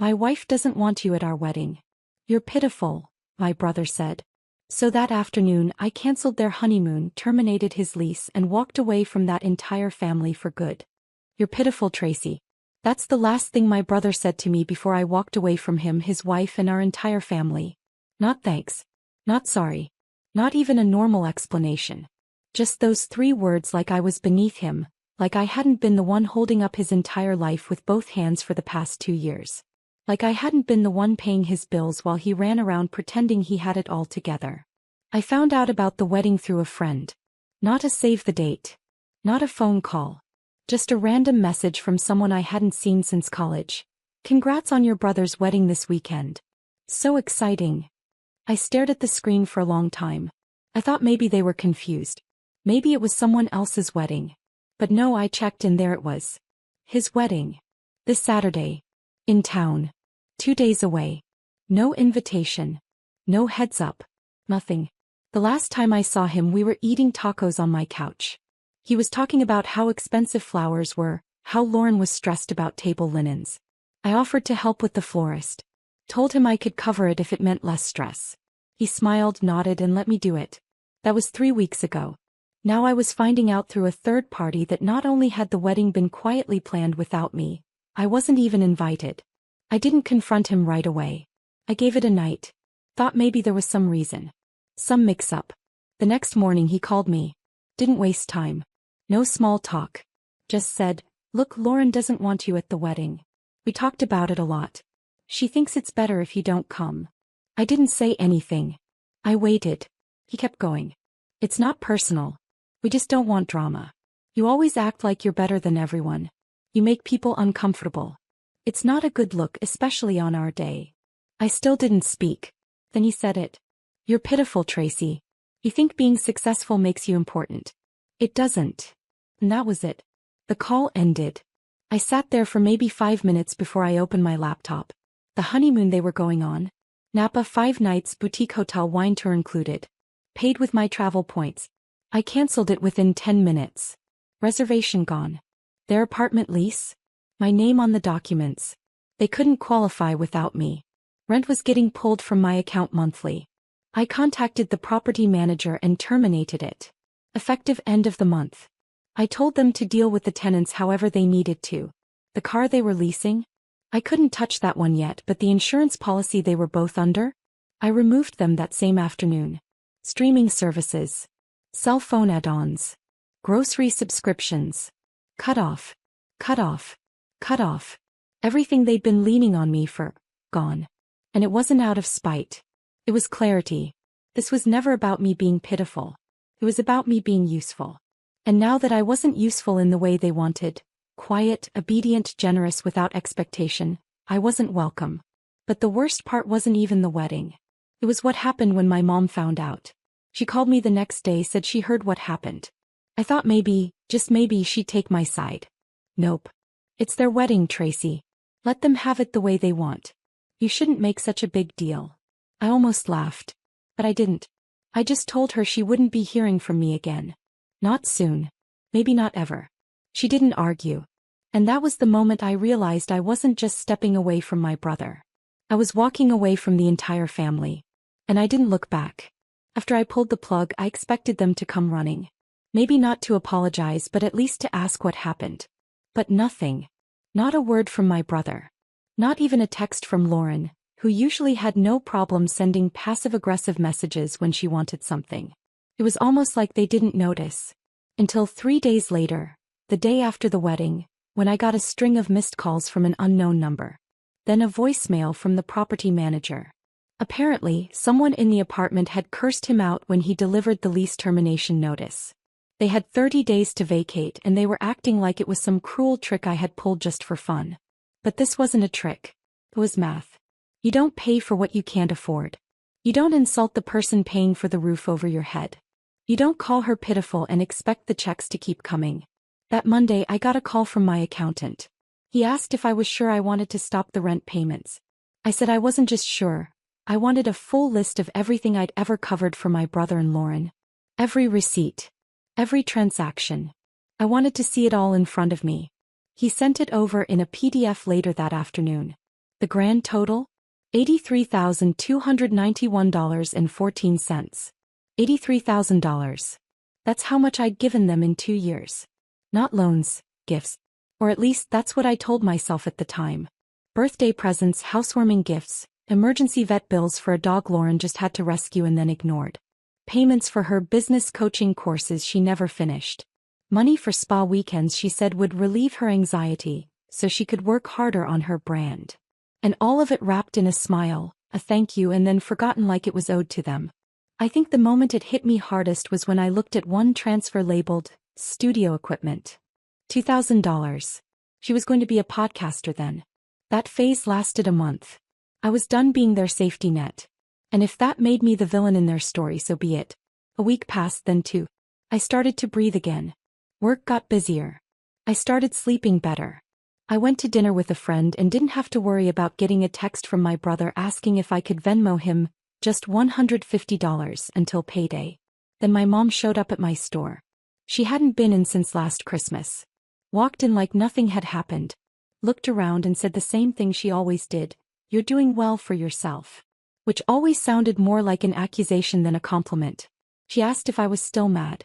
My wife doesn't want you at our wedding. You're pitiful, my brother said. So that afternoon I cancelled their honeymoon, terminated his lease, and walked away from that entire family for good. You're pitiful, Tracy. That's the last thing my brother said to me before I walked away from him, his wife, and our entire family. Not thanks. Not sorry. Not even a normal explanation. Just those 3 words, like I was beneath him, like I hadn't been the one holding up his entire life with both hands for the past 2 years. Like I hadn't been the one paying his bills while he ran around pretending he had it all together. I found out about the wedding through a friend. Not a save the date. Not a phone call. Just a random message from someone I hadn't seen since college. Congrats on your brother's wedding this weekend. So exciting. I stared at the screen for a long time. I thought maybe they were confused. Maybe it was someone else's wedding. But no, I checked and there it was. His wedding. This Saturday. In town. 2 days away. No invitation. No heads up. Nothing. The last time I saw him we were eating tacos on my couch. He was talking about how expensive flowers were, how Lauren was stressed about table linens. I offered to help with the florist. Told him I could cover it if it meant less stress. He smiled, nodded, and let me do it. That was 3 weeks ago. Now I was finding out through a third party that not only had the wedding been quietly planned without me, I wasn't even invited. I didn't confront him right away. I gave it a night. Thought maybe there was some reason. Some mix-up. The next morning he called me. Didn't waste time. No small talk. Just said, look, Lauren doesn't want you at the wedding. We talked about it a lot. She thinks it's better if you don't come. I didn't say anything. I waited. He kept going. It's not personal. We just don't want drama. You always act like you're better than everyone. You make people uncomfortable. It's not a good look, especially on our day. I still didn't speak. Then he said it. You're pitiful, Tracy. You think being successful makes you important. It doesn't. And that was it. The call ended. I sat there for maybe 5 minutes before I opened my laptop. The honeymoon they were going on. Napa, 5 nights, boutique hotel, wine tour included. Paid with my travel points. I cancelled it within 10 minutes. Reservation gone. Their apartment lease? My name on the documents. They couldn't qualify without me. Rent was getting pulled from my account monthly. I contacted the property manager and terminated it. Effective end of the month. I told them to deal with the tenants however they needed to. The car they were leasing? I couldn't touch that one yet, but the insurance policy they were both under? I removed them that same afternoon. Streaming services. Cell phone add-ons. Grocery subscriptions. Cut off. Cut off. Cut off. Everything they'd been leaning on me for, gone. And it wasn't out of spite. It was clarity. This was never about me being pitiful. It was about me being useful. And now that I wasn't useful in the way they wanted, quiet, obedient, generous without expectation, I wasn't welcome. But the worst part wasn't even the wedding. It was what happened when my mom found out. She called me the next day, said she heard what happened. I thought maybe, just maybe, she'd take my side. Nope. It's their wedding, Tracy. Let them have it the way they want. You shouldn't make such a big deal. I almost laughed. But I didn't. I just told her she wouldn't be hearing from me again. Not soon. Maybe not ever. She didn't argue. And that was the moment I realized I wasn't just stepping away from my brother. I was walking away from the entire family. And I didn't look back. After I pulled the plug, I expected them to come running. Maybe not to apologize, but at least to ask what happened. But nothing. Not a word from my brother. Not even a text from Lauren, who usually had no problem sending passive-aggressive messages when she wanted something. It was almost like they didn't notice. Until 3 days later, the day after the wedding, when I got a string of missed calls from an unknown number. Then a voicemail from the property manager. Apparently, someone in the apartment had cursed him out when he delivered the lease termination notice. They had 30 days to vacate and they were acting like it was some cruel trick I had pulled just for fun. But this wasn't a trick. It was math. You don't pay for what you can't afford. You don't insult the person paying for the roof over your head. You don't call her pitiful and expect the checks to keep coming. That Monday I got a call from my accountant. He asked if I was sure I wanted to stop the rent payments. I said I wasn't just sure. I wanted a full list of everything I'd ever covered for my brother and Lauren. Every receipt. Every transaction. I wanted to see it all in front of me. He sent it over in a PDF later that afternoon. The grand total? $83,291.14. $83,000. That's how much I'd given them in 2 years. Not loans, gifts. Or at least that's what I told myself at the time. Birthday presents, housewarming gifts, emergency vet bills for a dog Lauren just had to rescue and then ignored. Payments for her business coaching courses she never finished. Money for spa weekends she said would relieve her anxiety, so she could work harder on her brand. And all of it wrapped in a smile, a thank you, and then forgotten like it was owed to them. I think the moment it hit me hardest was when I looked at one transfer labeled, studio equipment. $2,000. She was going to be a podcaster then. That phase lasted a month. I was done being their safety net. And if that made me the villain in their story, so be it. A week passed, then two. I started to breathe again. Work got busier. I started sleeping better. I went to dinner with a friend and didn't have to worry about getting a text from my brother asking if I could Venmo him just $150 until payday. Then my mom showed up at my store. She hadn't been in since last Christmas. Walked in like nothing had happened. Looked around and said the same thing she always did. You're doing well for yourself. Which always sounded more like an accusation than a compliment. She asked if I was still mad.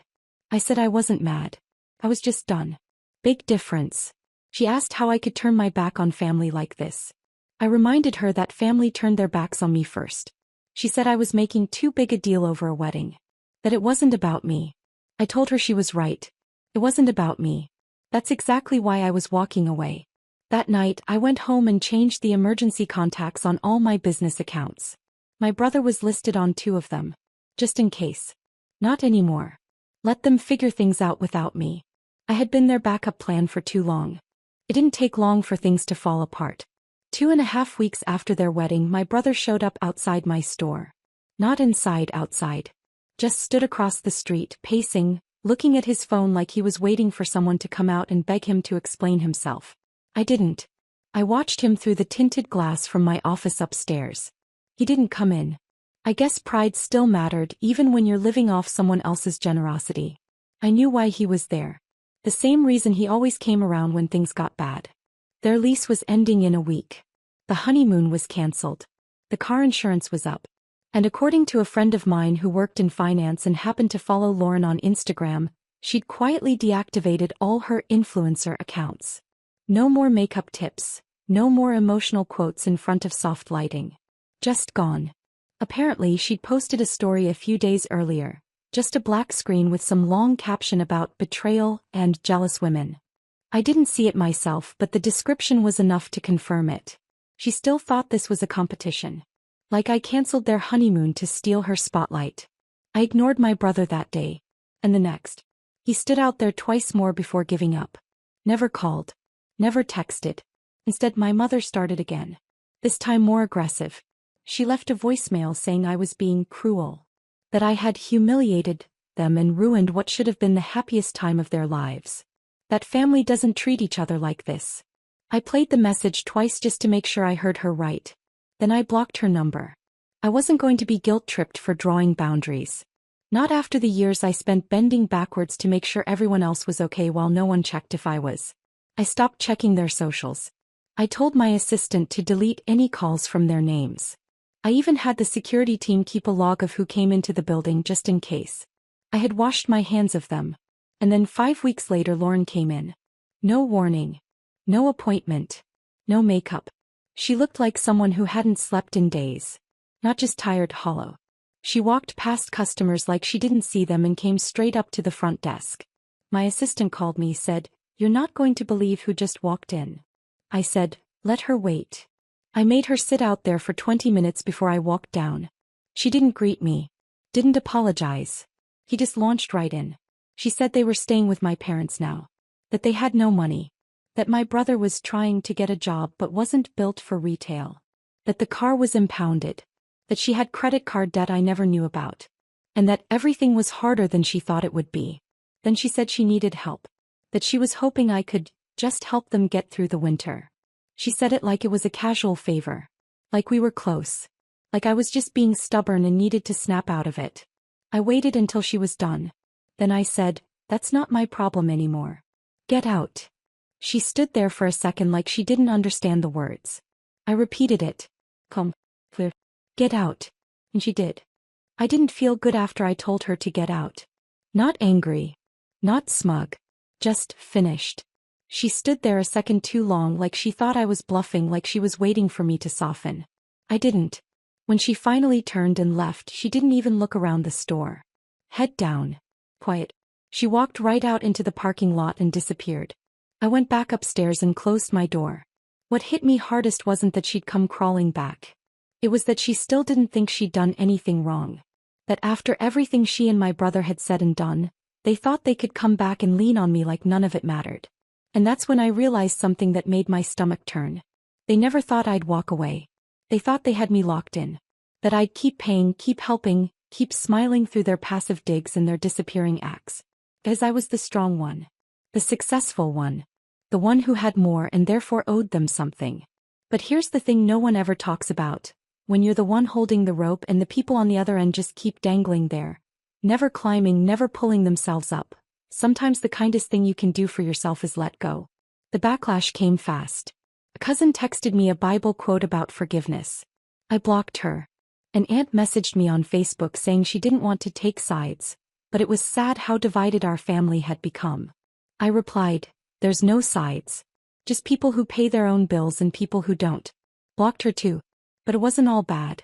I said I wasn't mad. I was just done. Big difference. She asked how I could turn my back on family like this. I reminded her that family turned their backs on me first. She said I was making too big a deal over a wedding. That it wasn't about me. I told her she was right. It wasn't about me. That's exactly why I was walking away. That night, I went home and changed the emergency contacts on all my business accounts. My brother was listed on 2 of them. Just in case. Not anymore. Let them figure things out without me. I had been their backup plan for too long. It didn't take long for things to fall apart. 2.5 weeks after their wedding, my brother showed up outside my store. Not inside, outside. Just stood across the street, pacing, looking at his phone like he was waiting for someone to come out and beg him to explain himself. I didn't. I watched him through the tinted glass from my office upstairs. He didn't come in. I guess pride still mattered even when you're living off someone else's generosity. I knew why he was there. The same reason he always came around when things got bad. Their lease was ending in a week. The honeymoon was canceled. The car insurance was up. And according to a friend of mine who worked in finance and happened to follow Lauren on Instagram, she'd quietly deactivated all her influencer accounts. No more makeup tips, no more emotional quotes in front of soft lighting. Just gone. Apparently she'd posted a story a few days earlier, just a black screen with some long caption about betrayal and jealous women. I didn't see it myself, but the description was enough to confirm it. She still thought this was a competition. Like I canceled their honeymoon to steal her spotlight. I ignored my brother that day. And the next. He stood out there twice more before giving up. Never called. Never texted. Instead, my mother started again. This time more aggressive. She left a voicemail saying I was being cruel. That I had humiliated them and ruined what should have been the happiest time of their lives. That family doesn't treat each other like this. I played the message twice just to make sure I heard her right. Then I blocked her number. I wasn't going to be guilt-tripped for drawing boundaries. Not after the years I spent bending backwards to make sure everyone else was okay while no one checked if I was. I stopped checking their socials. I told my assistant to delete any calls from their names. I even had the security team keep a log of who came into the building just in case. I had washed my hands of them. And then 5 weeks later Lauren came in. No warning. No appointment. No makeup. She looked like someone who hadn't slept in days. Not just tired, hollow. She walked past customers like she didn't see them and came straight up to the front desk. My assistant called me, said, "You're not going to believe who just walked in." I said, "Let her wait." I made her sit out there for 20 minutes before I walked down. She didn't greet me. Didn't apologize. He just launched right in. She said they were staying with my parents now. That they had no money. That my brother was trying to get a job but wasn't built for retail. That the car was impounded. That she had credit card debt I never knew about. And that everything was harder than she thought it would be. Then she said she needed help. That she was hoping I could just help them get through the winter. She said it like it was a casual favor. Like we were close. Like I was just being stubborn and needed to snap out of it. I waited until she was done. Then I said, "That's not my problem anymore. Get out." She stood there for a second like she didn't understand the words. I repeated it. Come, clear. Get out. And she did. I didn't feel good after I told her to get out. Not angry. Not smug. Just finished. She stood there a second too long, like she thought I was bluffing, like she was waiting for me to soften. I didn't. When she finally turned and left, she didn't even look around the store. Head down. Quiet. She walked right out into the parking lot and disappeared. I went back upstairs and closed my door. What hit me hardest wasn't that she'd come crawling back. It was that she still didn't think she'd done anything wrong. That after everything she and my brother had said and done, they thought they could come back and lean on me like none of it mattered. And that's when I realized something that made my stomach turn. They never thought I'd walk away. They thought they had me locked in. That I'd keep paying, keep helping, keep smiling through their passive digs and their disappearing acts. As I was the strong one. The successful one. The one who had more and therefore owed them something. But here's the thing no one ever talks about. When you're the one holding the rope and the people on the other end just keep dangling there. Never climbing, never pulling themselves up. Sometimes the kindest thing you can do for yourself is let go. The backlash came fast. A cousin texted me a Bible quote about forgiveness. I blocked her. An aunt messaged me on Facebook saying she didn't want to take sides, but it was sad how divided our family had become. I replied, there's no sides. Just people who pay their own bills and people who don't. Blocked her too. But it wasn't all bad.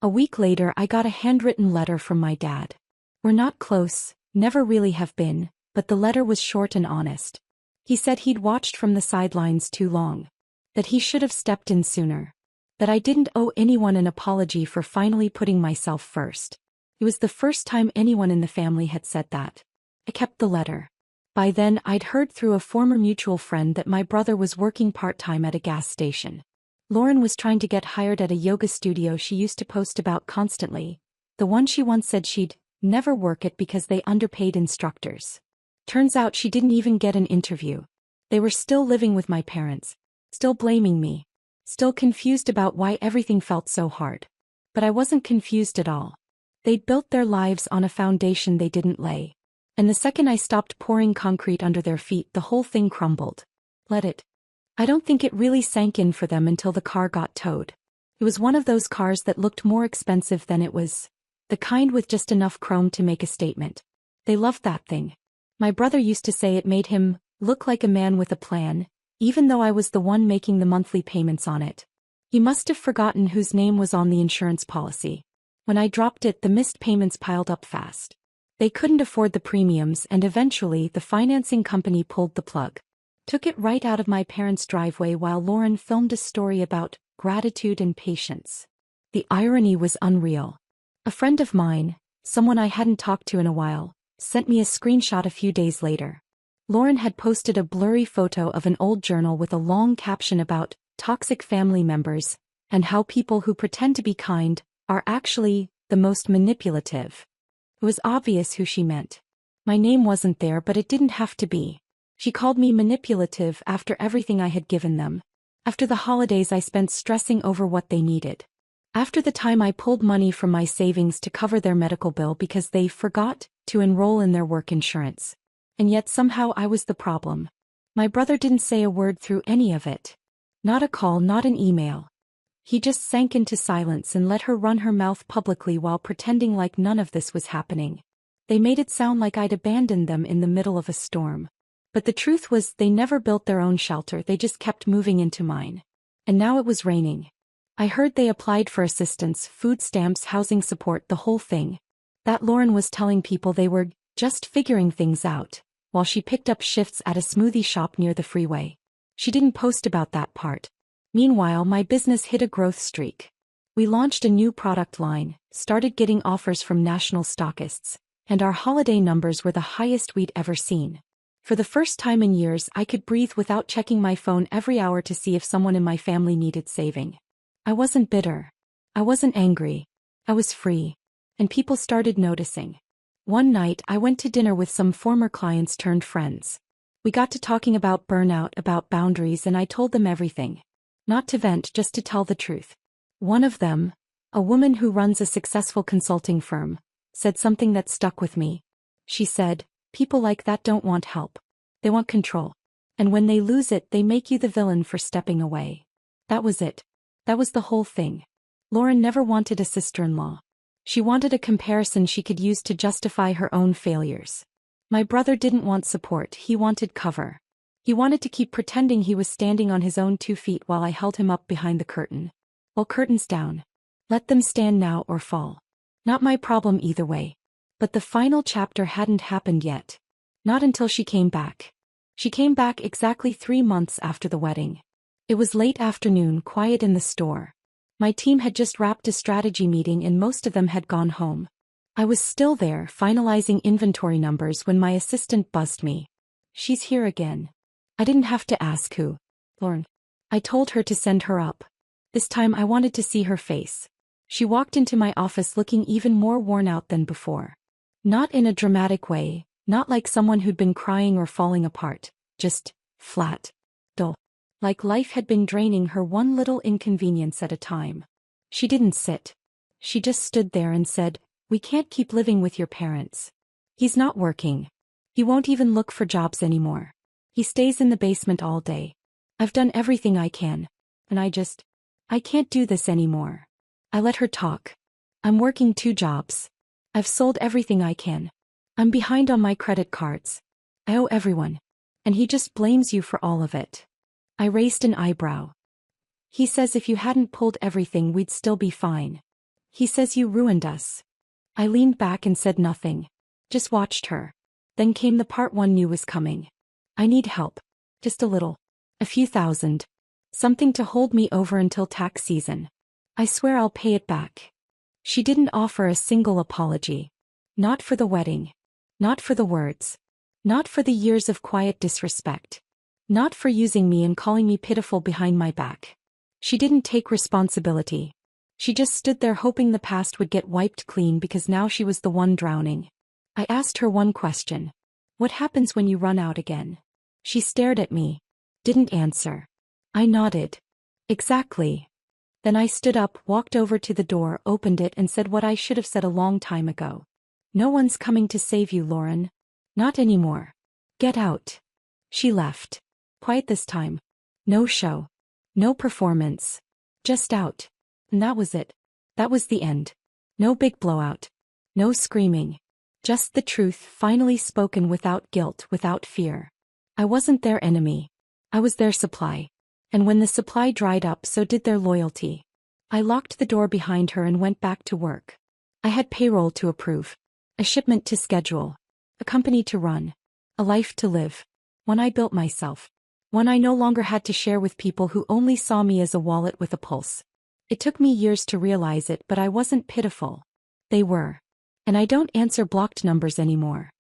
A week later I got a handwritten letter from my dad. We're not close, never really have been, but the letter was short and honest. He said he'd watched from the sidelines too long. That he should have stepped in sooner. That I didn't owe anyone an apology for finally putting myself first. It was the first time anyone in the family had said that. I kept the letter. By then I'd heard through a former mutual friend that my brother was working part-time at a gas station. Lauren was trying to get hired at a yoga studio she used to post about constantly, the one she once said she'd never work at because they underpaid instructors. Turns out she didn't even get an interview. They were still living with my parents, still blaming me, still confused about why everything felt so hard. But I wasn't confused at all. They'd built their lives on a foundation they didn't lay. And the second I stopped pouring concrete under their feet, the whole thing crumbled. Let it. I don't think it really sank in for them until the car got towed. It was one of those cars that looked more expensive than it was. The kind with just enough chrome to make a statement. They loved that thing. My brother used to say it made him look like a man with a plan, even though I was the one making the monthly payments on it. He must have forgotten whose name was on the insurance policy. When I dropped it, the missed payments piled up fast. They couldn't afford the premiums and eventually the financing company pulled the plug. Took it right out of my parents' driveway while Lauren filmed a story about gratitude and patience. The irony was unreal. A friend of mine, someone I hadn't talked to in a while, sent me a screenshot a few days later. Lauren had posted a blurry photo of an old journal with a long caption about toxic family members and how people who pretend to be kind are actually the most manipulative. It was obvious who she meant. My name wasn't there, but it didn't have to be. She called me manipulative after everything I had given them. After the holidays I spent stressing over what they needed. After the time I pulled money from my savings to cover their medical bill because they forgot to enroll in their work insurance. And yet somehow I was the problem. My brother didn't say a word through any of it. Not a call, not an email. He just sank into silence and let her run her mouth publicly while pretending like none of this was happening. They made it sound like I'd abandoned them in the middle of a storm. But the truth was they never built their own shelter, they just kept moving into mine. And now it was raining. I heard they applied for assistance, food stamps, housing support, the whole thing. That Lauren was telling people they were just figuring things out, while she picked up shifts at a smoothie shop near the freeway. She didn't post about that part. Meanwhile, my business hit a growth streak. We launched a new product line, started getting offers from national stockists, and our holiday numbers were the highest we'd ever seen. For the first time in years, I could breathe without checking my phone every hour to see if someone in my family needed saving. I wasn't bitter. I wasn't angry. I was free. And people started noticing. One night, I went to dinner with some former clients turned friends. We got to talking about burnout, about boundaries, and I told them everything. Not to vent, just to tell the truth. One of them, a woman who runs a successful consulting firm, said something that stuck with me. She said, "People like that don't want help. They want control. And when they lose it, they make you the villain for stepping away." That was it. That was the whole thing. Lauren never wanted a sister-in-law. She wanted a comparison she could use to justify her own failures. My brother didn't want support, he wanted cover. He wanted to keep pretending he was standing on his own 2 feet while I held him up behind the curtain. Well, curtains down. Let them stand now or fall. Not my problem either way. But the final chapter hadn't happened yet. Not until she came back. She came back exactly 3 months after the wedding. It was late afternoon, quiet in the store. My team had just wrapped a strategy meeting and most of them had gone home. I was still there, finalizing inventory numbers when my assistant buzzed me. She's here again. I didn't have to ask who. Lauren. I told her to send her up. This time I wanted to see her face. She walked into my office looking even more worn out than before. Not in a dramatic way, not like someone who'd been crying or falling apart, just flat, dull. Like life had been draining her one little inconvenience at a time. She didn't sit. She just stood there and said, "We can't keep living with your parents. He's not working. He won't even look for jobs anymore. He stays in the basement all day. I've done everything I can. And I can't do this anymore." I let her talk. "I'm working 2 jobs. I've sold everything I can. I'm behind on my credit cards. I owe everyone. And he just blames you for all of it." I raised an eyebrow. "He says if you hadn't pulled everything we'd still be fine. He says you ruined us." I leaned back and said nothing. Just watched her. Then came the part one knew was coming. "I need help. Just a little. A few thousand. Something to hold me over until tax season. I swear I'll pay it back." She didn't offer a single apology. Not for the wedding. Not for the words. Not for the years of quiet disrespect. Not for using me and calling me pitiful behind my back. She didn't take responsibility. She just stood there hoping the past would get wiped clean because now she was the one drowning. I asked her one question. "What happens when you run out again?" She stared at me. Didn't answer. I nodded. "Exactly." Then I stood up, walked over to the door, opened it and said what I should have said a long time ago. "No one's coming to save you, Lauren. Not anymore. Get out." She left. Quiet this time. No show. No performance. Just out. And that was it. That was the end. No big blowout. No screaming. Just the truth finally spoken without guilt, without fear. I wasn't their enemy. I was their supply. And when the supply dried up, so did their loyalty. I locked the door behind her and went back to work. I had payroll to approve. A shipment to schedule. A company to run. A life to live. One I built myself. One I no longer had to share with people who only saw me as a wallet with a pulse. It took me years to realize it, but I wasn't pitiful. They were. And I don't answer blocked numbers anymore.